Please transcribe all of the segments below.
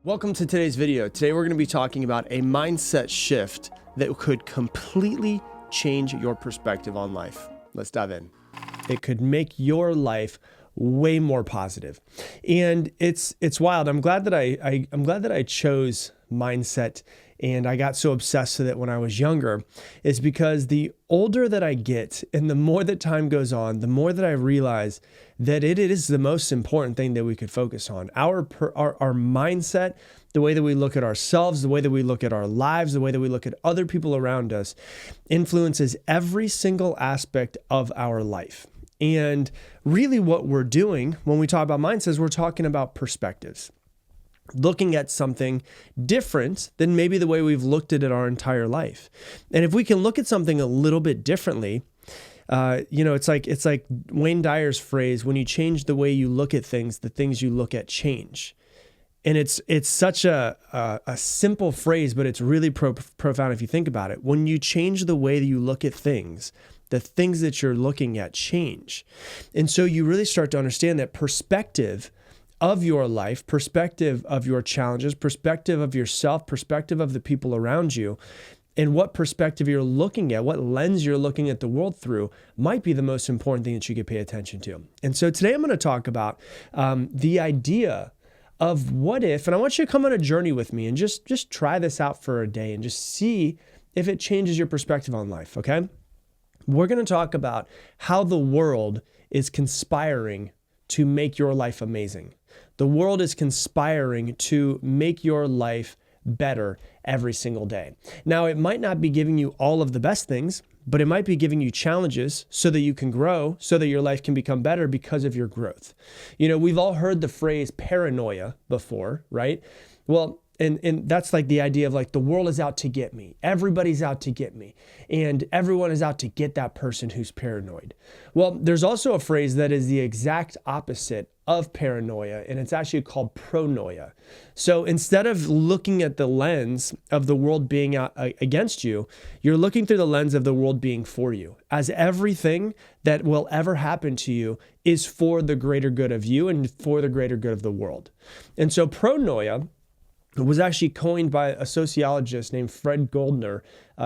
Welcome to today's video. Today we're going to be talking about a mindset shift that could completely change your perspective on life. Let's dive in. It could make your life way more positive. And it's wild. I'm glad that I chose mindset and I got so obsessed with it when I was younger, is because the older that I get and the more that time goes on, the more that I realize that it is the most important thing that we could focus on. Our mindset, the way that we look at ourselves, the way that we look at our lives, the way that we look at other people around us, influences every single aspect of our life. And really what we're doing when we talk about mindsets, we're talking about perspectives. Looking at something different than maybe the way we've looked at it our entire life. And if we can look at something a little bit differently, it's like Wayne Dyer's phrase, when you change the way you look at things, the things you look at change. And it's such a simple phrase, but it's really profound if you think about it. When you change the way that you look at things, the things that you're looking at change. And so you really start to understand that perspective of your life, perspective of your challenges, perspective of yourself, perspective of the people around you, and what perspective you're looking at, what lens you're looking at the world through might be the most important thing that you could pay attention to. And so today I'm going to talk about the idea of what if, and I want you to come on a journey with me and just try this out for a day and just see if it changes your perspective on life, okay? We're going to talk about how the world is conspiring to make your life amazing. The world is conspiring to make your life better every single day. Now, it might not be giving you all of the best things, but it might be giving you challenges so that you can grow, so that your life can become better because of your growth. You know, we've all heard the phrase paranoia before, right? Well, and that's like the idea of like the world is out to get me. Everybody's out to get me. And everyone is out to get that person who's paranoid. Well, there's also a phrase that is the exact opposite of paranoia, and it's actually called pronoia. So instead of looking at the lens of the world being out against you, you're looking through the lens of the world being for you, as everything that will ever happen to you is for the greater good of you and for the greater good of the world. And so pronoia was actually coined by a sociologist named Fred Goldner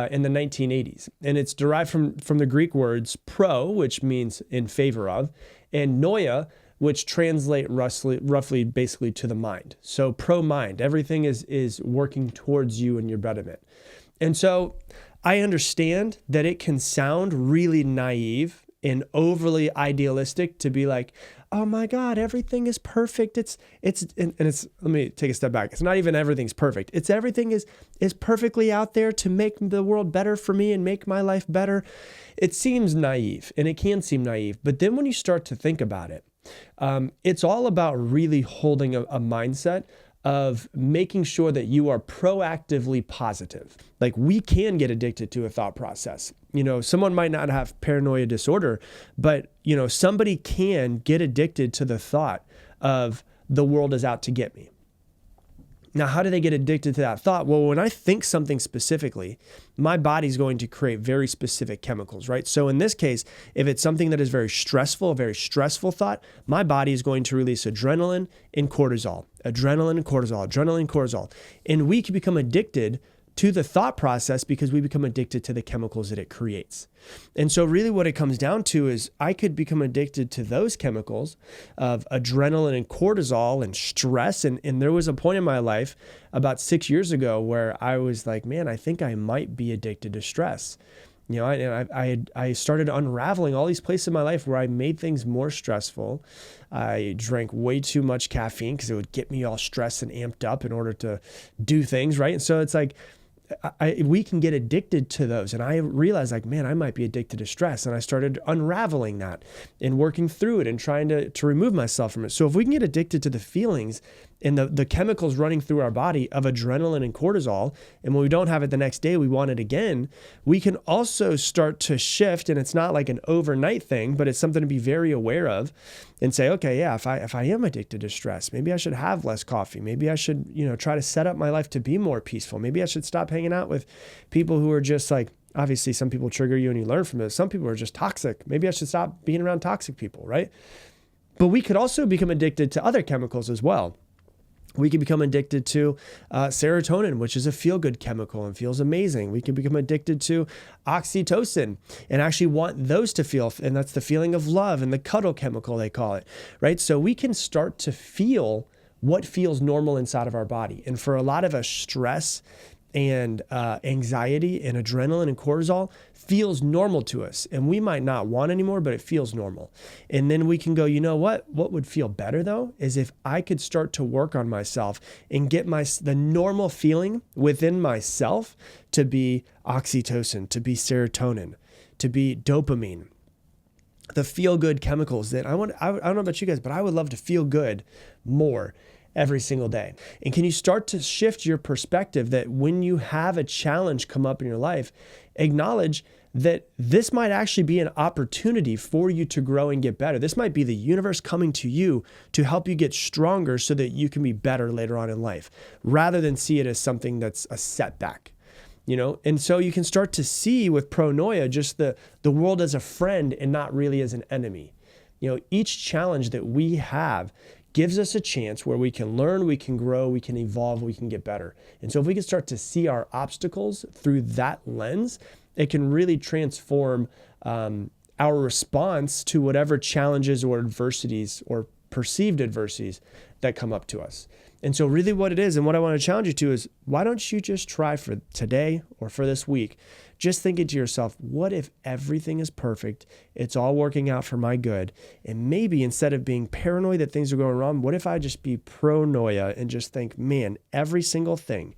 in the 1980s. And it's derived from the Greek words pro, which means in favor of, and noia, which translate roughly basically to the mind. So pro-mind, everything is working towards you and your betterment. And so I understand that it can sound really naive and overly idealistic to be like, oh my God, everything is perfect. It's let me take a step back. It's not even everything's perfect. It's everything is perfectly out there to make the world better for me and make my life better. It seems naive, and it can seem naive. But then when you start to think about it, it's all about really holding a mindset of making sure that you are proactively positive. Like, we can get addicted to a thought process. You know, someone might not have paranoia disorder, but, you know, somebody can get addicted to the thought of the world is out to get me. Now, how do they get addicted to that thought? Well, when I think something specifically, my body's going to create very specific chemicals, right? So in this case, if it's something that is very stressful, a very stressful thought, my body is going to release adrenaline and cortisol, adrenaline and cortisol, adrenaline and cortisol. And we can become addicted to the thought process because we become addicted to the chemicals that it creates. And so really what it comes down to is I could become addicted to those chemicals of adrenaline and cortisol and stress. And there was a point in my life about 6 years ago where I was like, man, I think I might be addicted to stress. You know, I started unraveling all these places in my life where I made things more stressful. I drank way too much caffeine because it would get me all stressed and amped up in order to do things, right? And so it's like, we can get addicted to those. And I realized like, man, I might be addicted to stress. And I started unraveling that and working through it and trying to remove myself from it. So if we can get addicted to the feelings and the chemicals running through our body of adrenaline and cortisol, and when we don't have it the next day, we want it again, we can also start to shift. And it's not like an overnight thing, but it's something to be very aware of and say, okay, yeah, if I am addicted to stress, maybe I should have less coffee. Maybe I should, try to set up my life to be more peaceful. Maybe I should stop hanging out with people who are just like, obviously some people trigger you and you learn from it. Some people are just toxic. Maybe I should stop being around toxic people, right? But we could also become addicted to other chemicals as well. We can become addicted to serotonin, which is a feel-good chemical and feels amazing. We can become addicted to oxytocin and actually want those to feel, and that's the feeling of love and the cuddle chemical, they call it, right? So we can start to feel what feels normal inside of our body. And for a lot of us, stress and anxiety and adrenaline and cortisol feels normal to us. And we might not want anymore, but it feels normal. And then we can go, you know what? What would feel better though, is if I could start to work on myself and get the normal feeling within myself to be oxytocin, to be serotonin, to be dopamine, the feel-good chemicals that I don't know about you guys, but I would love to feel good more every single day. And can you start to shift your perspective that when you have a challenge come up in your life, acknowledge that this might actually be an opportunity for you to grow and get better. This might be the universe coming to you to help you get stronger so that you can be better later on in life, rather than see it as something that's a setback. And so you can start to see with pronoia just the world as a friend and not really as an enemy. Each challenge that we have gives us a chance where we can learn, we can grow, we can evolve, we can get better. And so if we can start to see our obstacles through that lens, it can really transform our response to whatever challenges or adversities or perceived adversities that come up to us. And so really what it is, and what I want to challenge you to is, why don't you just try for today or for this week, just thinking to yourself, what if everything is perfect? It's all working out for my good. And maybe instead of being paranoid that things are going wrong, what if I just be pronoia and just think, man, every single thing,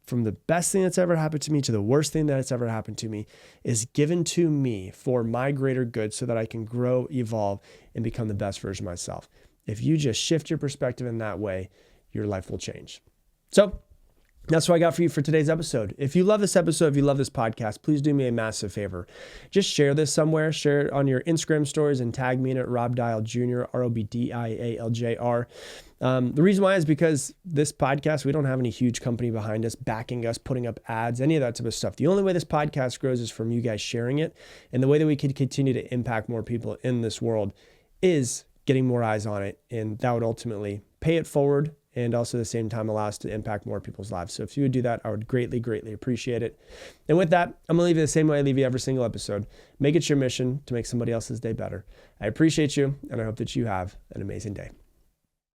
from the best thing that's ever happened to me to the worst thing that's ever happened to me, is given to me for my greater good so that I can grow, evolve, and become the best version of myself. If you just shift your perspective in that way, your life will change. So that's what I got for you for today's episode. If you love this episode, if you love this podcast, please do me a massive favor. Just share this somewhere. Share it on your Instagram stories and tag me in it, Rob Dial Jr., ROBDIALJR. The reason why is because this podcast, we don't have any huge company behind us, backing us, putting up ads, any of that type of stuff. The only way this podcast grows is from you guys sharing it. And the way that we could continue to impact more people in this world is getting more eyes on it. And that would ultimately pay it forward and also at the same time allow us to impact more people's lives. So if you would do that, I would greatly, greatly appreciate it. And with that, I'm gonna leave you the same way I leave you every single episode. Make it your mission to make somebody else's day better. I appreciate you, and I hope that you have an amazing day.